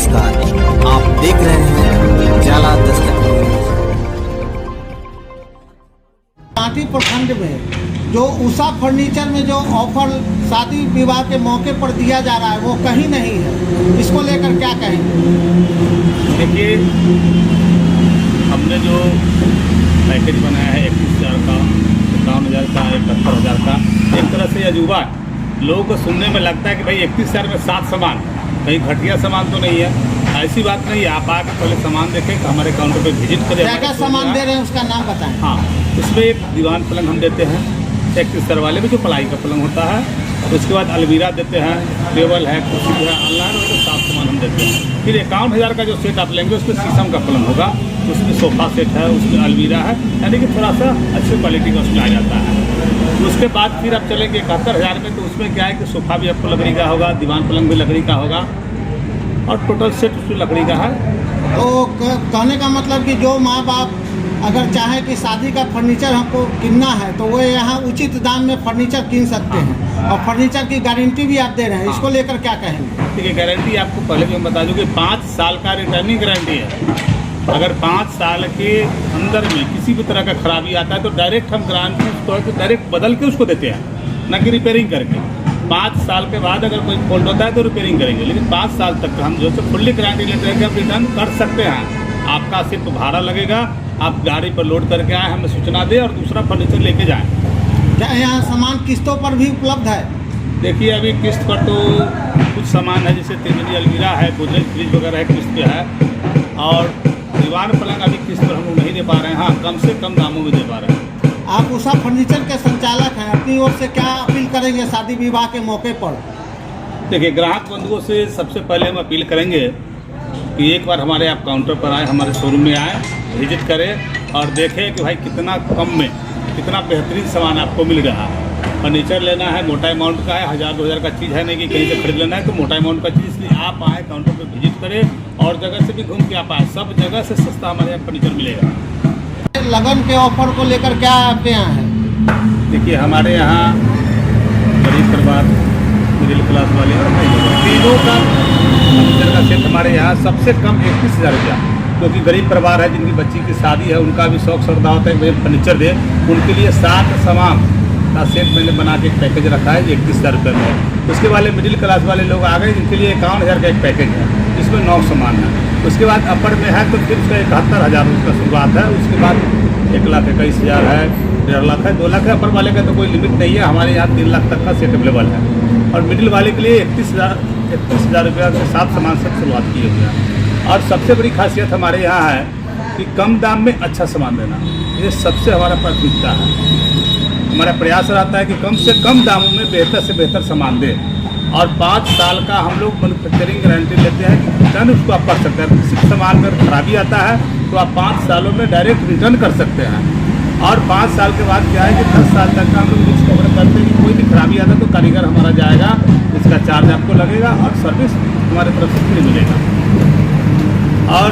नमस्कार, आप देख रहे हैं जाला दस्तक न्यूज। कांटी प्रखंड में जो उषा फर्नीचर में जो ऑफर शादी विवाह के मौके पर दिया जा रहा है वो कहीं नहीं है, इसको लेकर क्या कहेंगे? देखिए, हमने जो पैकेज बनाया है 31,000 का, 51,000 का, 71,000 का, एक तरह से अजूबा है। लोगों को सुनने में लगता है कि भाई 31,000 में 7 सामान, कहीं घटिया सामान तो नहीं है। ऐसी बात नहीं है। आप आकर पहले सामान देखें, हमारे काउंटर पे विजिट करें। क्या क्या सामान दे रहे हैं उसका नाम बताएं। हाँ, इसमें एक दीवान पलंग हम देते हैं 31,000 वाले में, जो पलाई का पलंग होता है। उसके बाद अलमीरा देते हैं, टेबल है, कुर्सी है, ऑनलाइन और 7 सामान हम देते हैं। फिर 51,000 का जो सेट आप लेंगे उसमें शीशम का पलंग होगा, उसमें सोफ़ा सेट है, उसमें अलमीरा है, यानी कि थोड़ा सा अच्छी क्वालिटी का उसमें आ जाता है। उसके बाद फिर आप चलेंगे 71,000 में, तो उसमें क्या है कि सोफ़ा भी आपको लकड़ी का होगा, दीवान पलंग भी लकड़ी का होगा और टोटल सेट उसमें लकड़ी का है। तो कहने का मतलब कि जो माँ बाप अगर चाहे कि शादी का फर्नीचर हमको किनना है तो वो यहाँ उचित दाम में फर्नीचर किन सकते हैं, और फर्नीचर की गारंटी भी आप दे रहे हैं, इसको लेकर क्या कहेंगे? ठीक है, गारंटी आपको पहले भी हम बता दूँ कि 5 साल का रिटर्निंग गारंटी है। अगर 5 साल के अंदर में किसी भी तरह का खराबी आता है तो डायरेक्ट हम गारंटी उसको डायरेक्ट बदल के उसको देते हैं, न कि रिपेयरिंग करके। 5 साल के बाद अगर कोई फॉल्ट होता है तो रिपेयरिंग करेंगे, लेकिन 5 साल तक हम जो है फुल्ली गारंटी लेते हैं कि आप रिटर्न कर सकते हैं। आपका सिर्फ भाड़ा लगेगा, आप गाड़ी पर लोड करके आए, हमें सूचना दें और दूसरा फर्नीचर लेके जाएं। क्या यहाँ सामान किस्तों पर भी उपलब्ध है? देखिए, अभी किस्त पर तो कुछ सामान है, जैसे तिजोरी, अलमीरा है, गोदरेज फ्रिज वगैरह है, किस्त पे है। और दीवान पलंग अभी किस्त पर हम लोग नहीं दे पा रहे हैं। हाँ, कम से कम दामों में दे पा रहे हैं। आप उषा फर्नीचर के संचालक हैं, अपनी ओर से क्या अपील करेंगे शादी विवाह के मौके पर? देखिए, ग्राहक बंधुओं से सबसे पहले हम अपील करेंगे कि एक बार हमारे आप काउंटर पर आए, हमारे शोरूम में आए, विजिट करें और देखें कि भाई कितना कम में कितना बेहतरीन सामान आपको मिल रहा है। फर्नीचर लेना है, मोटा अमाउंट का है, 1,000-2,000 का चीज़ है नहीं कि कहीं से खरीद लेना है, तो मोटा अमाउंट का चीज़। इसलिए आप आए, काउंटर पर विजिट करें और जगह से भी घूम के आप आए, सब जगह से सस्ता हमारे यहाँ फर्नीचर मिलेगा। लगन के ऑफर को लेकर क्या आपके यहाँ है? देखिए, हमारे यहाँ गरीब परिवार, मिडिल क्लास वाले और तीनों का फर्नीचर का सेट हमारे यहाँ सबसे कम 31,000 रुपया। क्योंकि गरीब परिवार है, जिनकी बच्ची की शादी है, उनका भी शौक श्रद्धा होता है कि भाई फर्नीचर दे, उनके लिए 7 सामान का सेट मैंने बना के एक पैकेज रखा है 31,000 रुपये में। उसके वाले मिडिल क्लास वाले लोग आ गए, जिनके लिए 51,000 का एक पैकेज है, जिसमें 9 सामान है। उसके बाद अपर में है तो फिर उसका 71,000 उसका शुरुआत है। उसके बाद 1,21,000 है, 1.5 लाख है, 2 लाख है। अपर वाले का तो कोई लिमिट नहीं है, हमारे यहाँ 3 लाख तक का सेट अवेलेबल है। और मिडिल वाले के लिए 31,000 रुपया से 7 सामान से शुरुआत की हुई है। और सबसे बड़ी खासियत हमारे यहाँ है कि कम दाम में अच्छा सामान देना, ये सबसे हमारा प्राथमिकता है। हमारा प्रयास रहता है कि कम से कम दामों में बेहतर से बेहतर सामान दें। और 5 साल का हम लोग मैन्युफैक्चरिंग गारंटी लेते हैं कि रिटर्न उसको आप कर सकते हैं। किसी सामान में खराबी आता है तो आप 5 सालों में डायरेक्ट रिटर्न कर सकते हैं। और 5 साल के बाद क्या है कि 10 साल तक का हम लोग रिस्क कवर करते हैं कि कोई भी खराबी आता है तो कारीगर हमारा जाएगा, इसका चार्ज आपको लगेगा और सर्विस हमारे तरफ से फ्री मिलेगा। और